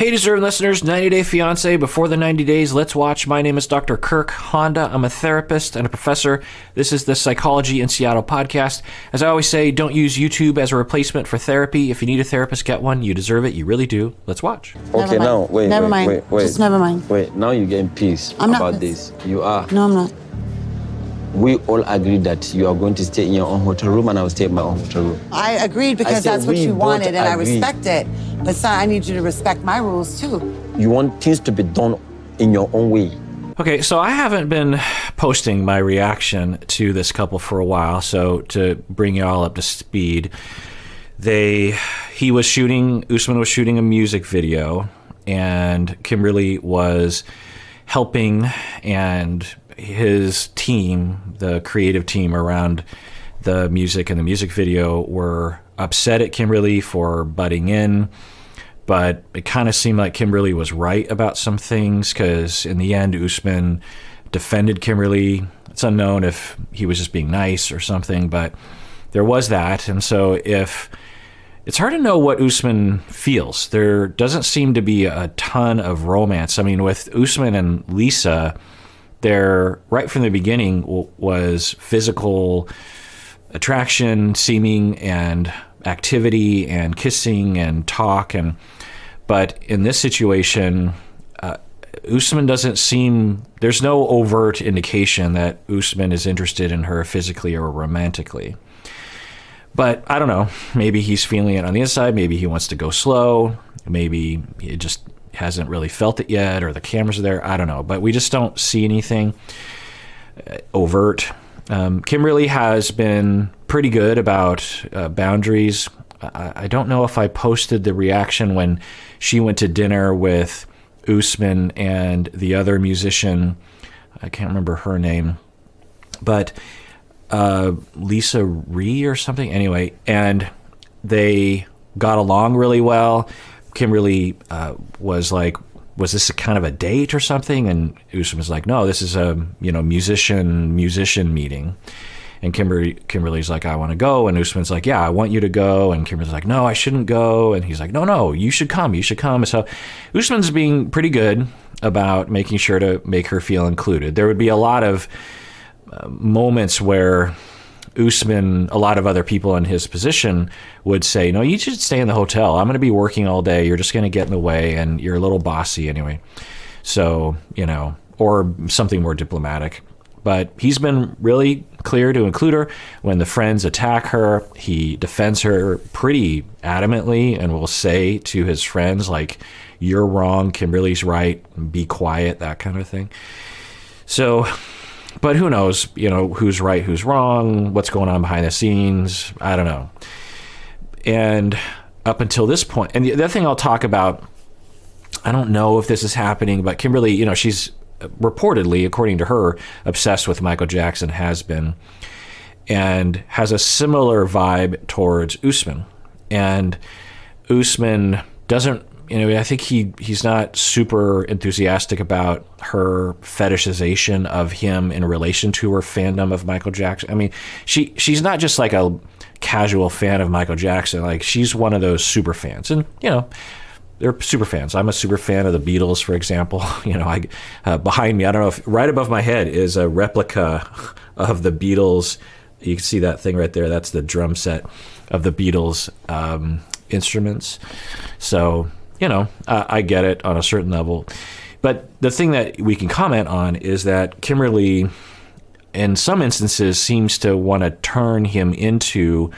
Hey, deserving listeners, 90 Day Fiancé. Before the 90 days, let's watch. My name is Dr. Kirk Honda. I'm a therapist and a professor. This is the Psychology in Seattle podcast. As I always say, don't use YouTube as a replacement for therapy. If you need a therapist, get one. You deserve it. You really do. Let's watch. Okay, now, wait. Just never mind. Wait, now you're getting pissed about this. You are. No, I'm not. We all agreed that you are going to stay in your own hotel room and I will stay in my own hotel room. I agreed because that's what you wanted and I respect it. But son, I need you to respect my rules too. You want things to be done in your own way. Okay, so I haven't been posting my reaction to this couple for a while, so to bring you all up to speed, Usman was shooting a music video, and Kimberly was helping, and his team, the creative team around the music and the music video, were upset at Kimberly for butting in, but it kind of seemed like Kimberly was right about some things, because in the end, Usman defended Kimberly. It's unknown if he was just being nice or something, but there was that. And so it's hard to know what Usman feels. There doesn't seem to be a ton of romance. I mean, with Usman and Lisa, there, right from the beginning, was physical attraction, seeming, and activity, and kissing, and talk, but in this situation, Usman doesn't seem. There's no overt indication that Usman is interested in her physically or romantically. But I don't know. Maybe he's feeling it on the inside. Maybe he wants to go slow. Maybe he just hasn't really felt it yet, or the cameras are there. I don't know. But we just don't see anything overt. Kimberly has been pretty good about boundaries. I don't know if I posted the reaction when she went to dinner with Usman and the other musician. I can't remember her name, but Lisa Ree or something. Anyway, and they got along really well. Kimberly was like, was this a kind of a date or something? And Usman was like, no, this is a musician meeting. And Kimberly's like, I want to go. And Usman's like, yeah, I want you to go. And Kimberly's like, no, I shouldn't go. And he's like, no, you should come. And so Usman's being pretty good about making sure to make her feel included. There would be a lot of moments where Usman, a lot of other people in his position, would say, no, you should stay in the hotel. I'm going to be working all day. You're just going to get in the way, and you're a little bossy anyway. So, or something more diplomatic. But he's been really clear to include her. When the friends attack her, he defends her pretty adamantly and will say to his friends, like, you're wrong, Kimberly's right, be quiet, that kind of thing. So, but who knows, who's right, who's wrong, what's going on behind the scenes, I don't know. And up until this point, and the other thing I'll talk about, I don't know if this is happening, but Kimberly, she's reportedly, according to her, obsessed with Michael Jackson, has been, and has a similar vibe towards Usman. And Usman doesn't, I think he's not super enthusiastic about her fetishization of him in relation to her fandom of Michael Jackson. I mean, she's not just like a casual fan of Michael Jackson. Like, she's one of those super fans. And, they're super fans. I'm a super fan of the Beatles, for example. Behind me, I don't know if right above my head is a replica of the Beatles. You can see that thing right there. That's the drum set of the Beatles instruments. So, I get it on a certain level. But the thing that we can comment on is that Kimberly, in some instances, seems to want to turn him into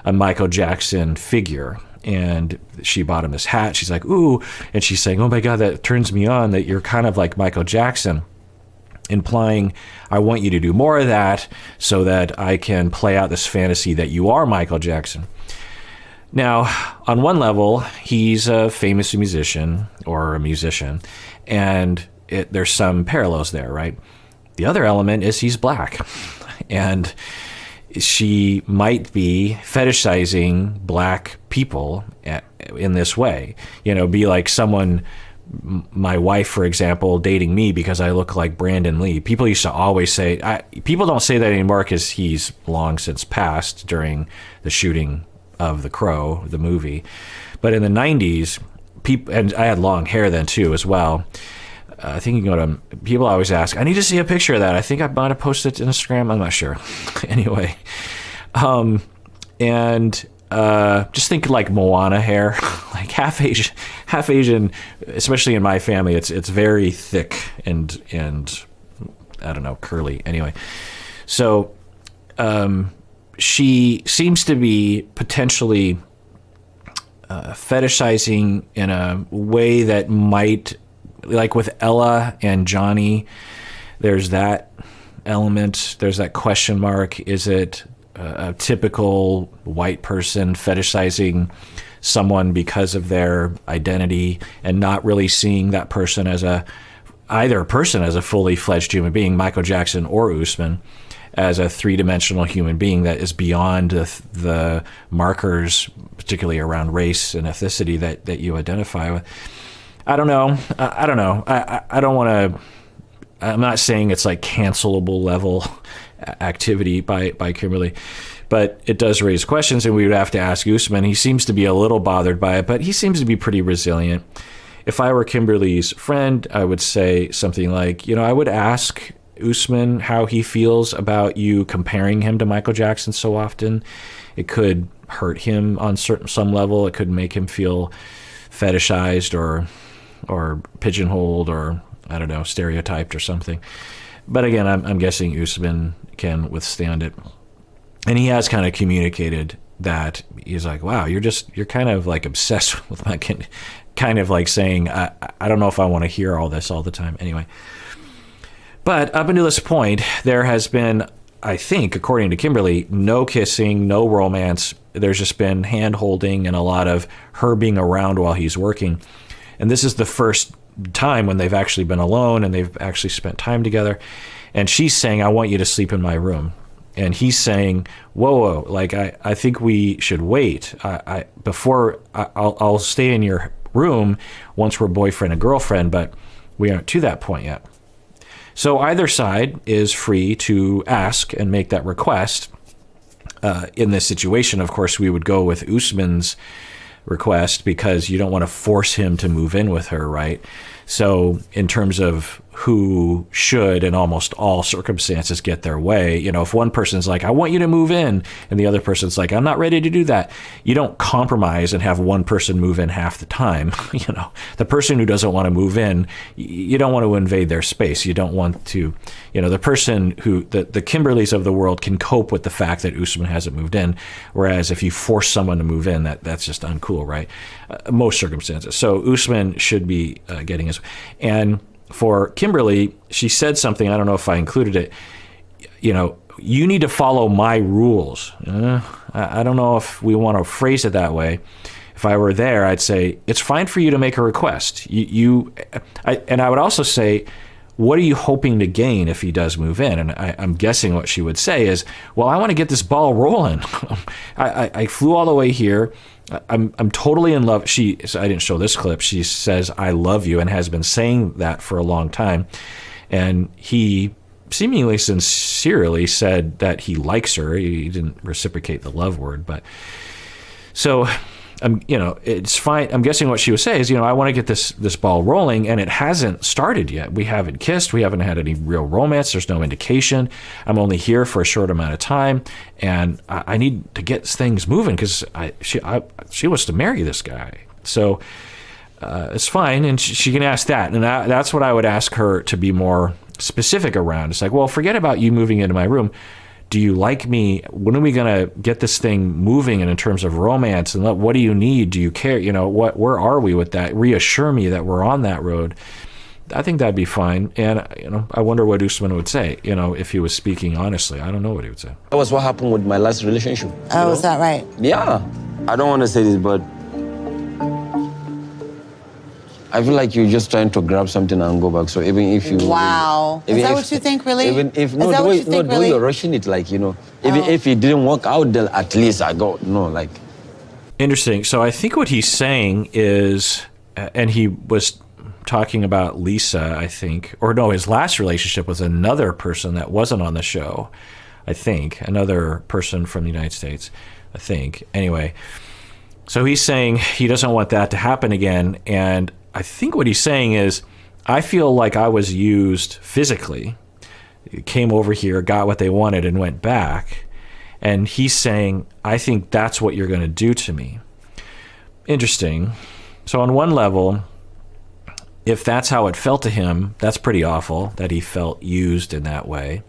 a Michael Jackson figure. And she bought him this hat. She's like, ooh. And she's saying, oh my God, that turns me on, that you're kind of like Michael Jackson, implying, I want you to do more of that so that I can play out this fantasy that you are Michael Jackson. Now, on one level, he's a famous musician, and there's some parallels there, right? The other element is he's black. And she might be fetishizing black people in this way. Be like someone, my wife, for example, dating me because I look like Brandon Lee. People used to always say, people don't say that anymore because he's long since passed during the shooting of The Crow, the movie. But in the 90s, people, and I had long hair then too as well. I think you can go to, people always ask, I need to see a picture of that. I think I might have posted it to Instagram. I'm not sure. Anyway. Just think like Moana hair, like half Asian, especially in my family, it's very thick and I don't know, curly. Anyway. So, she seems to be potentially fetishizing in a way that might, like with Ella and Johnny, there's that element, there's that question mark. Is it a typical white person fetishizing someone because of their identity and not really seeing that person as either person as a fully fledged human being, Michael Jackson or Usman, as a three-dimensional human being that is beyond the markers, particularly around race and ethnicity that you identify with. I don't know. I don't know. I don't want to. I'm not saying it's like cancelable level activity by Kimberly, but it does raise questions, and we would have to ask Usman. He seems to be a little bothered by it, but he seems to be pretty resilient. If I were Kimberly's friend, I would say something like, I would ask Usman how he feels about you comparing him to Michael Jackson so often. It could hurt him on some level. It could make him feel fetishized or pigeonholed or, I don't know, stereotyped or something. But again, I'm guessing Usman can withstand it. And he has kind of communicated that. He's like, wow, you're kind of like obsessed with my kid. Kind of like saying, I don't know if I want to hear all this all the time. Anyway. But up until this point, there has been, I think, according to Kimberly, no kissing, no romance. There's just been hand-holding and a lot of her being around while he's working. And this is the first time when they've actually been alone and they've actually spent time together. And she's saying, I want you to sleep in my room. And he's saying, whoa, like, I think we should wait. I'll stay in your room once we're boyfriend and girlfriend, but we aren't to that point yet. So either side is free to ask and make that request. In this situation, of course, we would go with Usman's request because you don't want to force him to move in with her, right? So in terms of who should, in almost all circumstances, get their way, if one person's like, I want you to move in, and the other person's like, I'm not ready to do that, you don't compromise and have one person move in half the time. The person who doesn't want to move in, you don't want to invade their space. You don't want to, the person who, the Kimberlys of the world can cope with the fact that Usman hasn't moved in, whereas if you force someone to move in, that's just uncool, right? Most circumstances. So Usman should be getting his, and for Kimberly, she said something, I don't know if I included it, you need to follow my rules. I don't know if we want to phrase it that way. If I were there, I'd say, it's fine for you to make a request. And I would also say, what are you hoping to gain if he does move in? And I'm guessing what she would say is, well, I want to get this ball rolling. I flew all the way here. I'm totally in love. I didn't show this clip. She says, I love you, and has been saying that for a long time. And he seemingly sincerely said that he likes her. He didn't reciprocate the love word, but so it's fine. I'm guessing what she would say is, I want to get this ball rolling, and it hasn't started yet. We haven't kissed. We haven't had any real romance. There's no indication. I'm only here for a short amount of time, and I need to get things moving because she wants to marry this guy. So it's fine, and she can ask that, and that's what I would ask her to be more specific around. It's like, well, forget about you moving into my room. Do you like me? When are we going to get this thing moving? And in terms of romance, and what do you need? Do you care? Where are we with that? Reassure me that we're on that road. I think that'd be fine. And, I wonder what Usman would say, if he was speaking honestly. I don't know what he would say. That was what happened with my last relationship. Oh, is that right? Yeah. I don't want to say this, but I feel like you're just trying to grab something and go back. So even if you... Wow. Is that what you think, really? Even if... Is that what you think, really? You're rushing it, even if it didn't work out, then at least I go, Interesting. So I think what he's saying is, and he was talking about Lisa, I think, or no, his last relationship was another person that wasn't on the show, I think, another person from the United States, I think. Anyway, So he's saying he doesn't want that to happen again. And I think what he's saying is, I feel like I was used physically, came over here, got what they wanted, and went back. And he's saying, I think that's what you're going to do to me. Interesting. So on one level, if that's how it felt to him, that's pretty awful that he felt used in that way.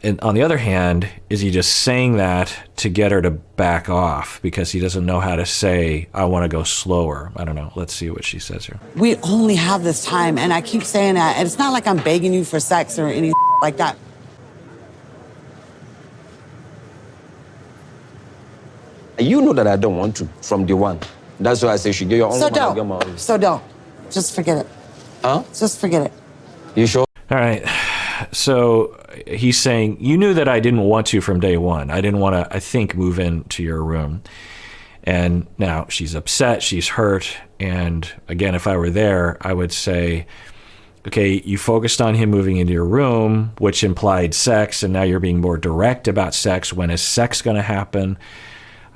And on the other hand, is he just saying that to get her to back off because he doesn't know how to say, I want to go slower? I don't know. Let's see what she says here. We only have this time, and I keep saying that. And it's not like I'm begging you for sex or anything like that. You know that I don't want to from day one. That's why I say you should get your own So woman, I'll get my don't. own. So don't. Just forget it. Huh? Just forget it. You sure? All right. So he's saying, you knew that I didn't want to from day one. I didn't want to, I think, move into your room. And now she's upset, she's hurt. And again, if I were there, I would say, okay, you focused on him moving into your room, which implied sex, and now you're being more direct about sex. When is sex going to happen?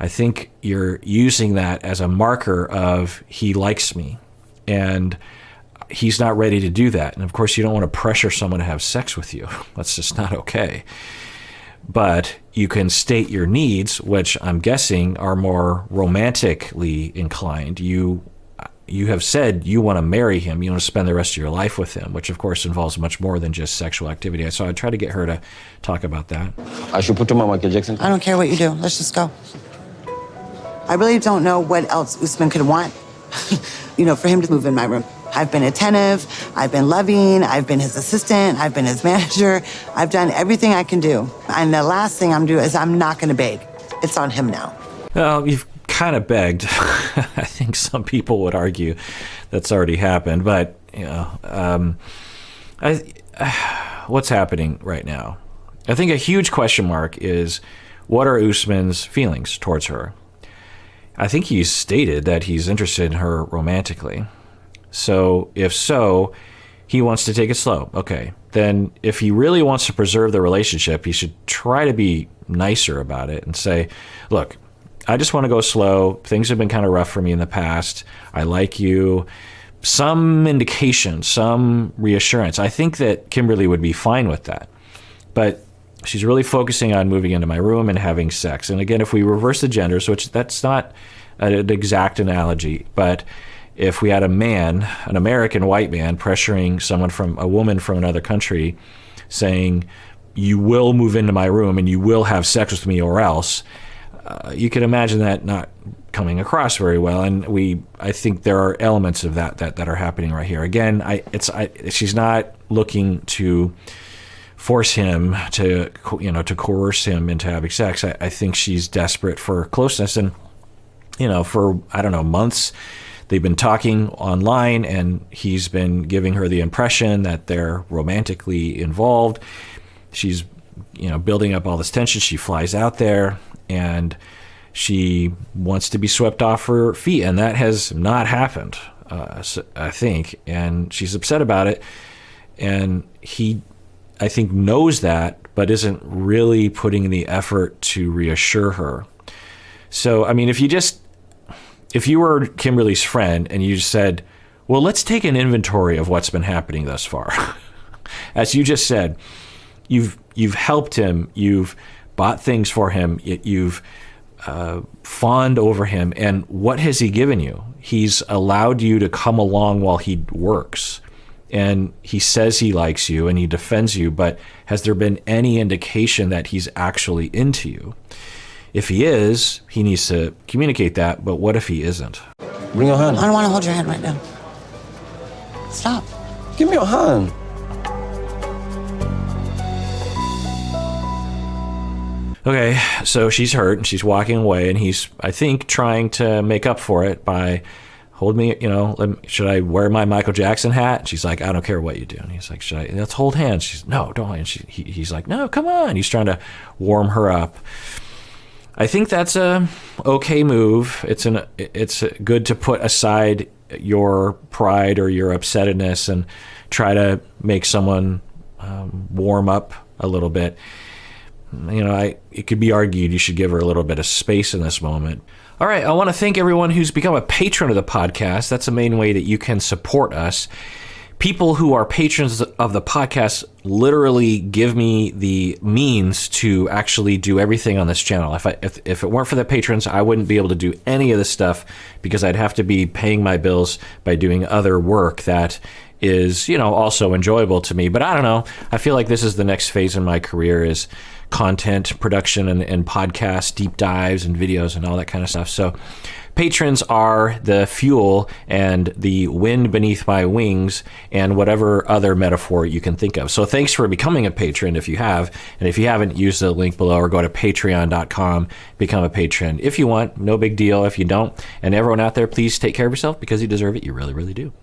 I think you're using that as a marker of he likes me. And he's not ready to do that. And of course, you don't want to pressure someone to have sex with you. That's just not okay. But you can state your needs, which I'm guessing are more romantically inclined. You have said you want to marry him. You want to spend the rest of your life with him, which of course involves much more than just sexual activity. So I'd try to get her to talk about that. I should put him on Michael Jackson. I don't care what you do. Let's just go. I really don't know what else Usman could want, for him to move in my room. I've been attentive, I've been loving, I've been his assistant, I've been his manager. I've done everything I can do. And the last thing I'm doing is I'm not going to beg. It's on him now. Well, you've kind of begged. I think some people would argue that's already happened. But, what's happening right now? I think a huge question mark is, what are Usman's feelings towards her? I think he's stated that he's interested in her romantically. So if so, he wants to take it slow. Okay. Then if he really wants to preserve the relationship, he should try to be nicer about it and say, look, I just want to go slow. Things have been kind of rough for me in the past. I like you. Some indication, some reassurance. I think that Kimberly would be fine with that. But she's really focusing on moving into my room and having sex. And again, if we reverse the genders, which that's not an exact analogy, but if we had a man, an American white man, pressuring a woman from another country, saying, you will move into my room and you will have sex with me or else, you can imagine that not coming across very well. And I think there are elements of that are happening right here. Again, she's not looking to force him to coerce him into having sex. I think she's desperate for closeness. And, for, I don't know, months, they've been talking online and he's been giving her the impression that they're romantically involved. She's, building up all this tension. She flies out there and she wants to be swept off her feet. And that has not happened, I think. And she's upset about it. And he, I think, knows that, but isn't really putting in the effort to reassure her. So, I mean, if you were Kimberly's friend and you said, well, let's take an inventory of what's been happening thus far. As you just said, you've helped him, you've bought things for him, you've fawned over him, and what has he given you? He's allowed you to come along while he works. And he says he likes you and he defends you, but has there been any indication that he's actually into you? If he is, he needs to communicate that, but what if he isn't? Bring your hand. I don't want to hold your hand right now. Stop. Give me your hand. Okay, so she's hurt and she's walking away and he's, I think, trying to make up for it by, hold me, should I wear my Michael Jackson hat? She's like, I don't care what you do. And he's like, let's hold hands. She's, no, don't. And he's like, no, come on. He's trying to warm her up. I think that's a okay move. It's good to put aside your pride or your upsetness and try to make someone warm up a little bit. It could be argued you should give her a little bit of space in this moment. All right, I want to thank everyone who's become a patron of the podcast. That's the main way that you can support us. People who are patrons of the podcast literally give me the means to actually do everything on this channel. If it weren't for the patrons, I wouldn't be able to do any of this stuff because I'd have to be paying my bills by doing other work that is, also enjoyable to me. But I don't know. I feel like this is the next phase in my career is content production and podcast deep dives and videos and all that kind of stuff. So patrons are the fuel and the wind beneath my wings and whatever other metaphor you can think of. So thanks for becoming a patron if you have. And if you haven't, use the link below or go to patreon.com, become a patron. If you want, no big deal. If you don't, and everyone out there, please take care of yourself because you deserve it. You really, really do.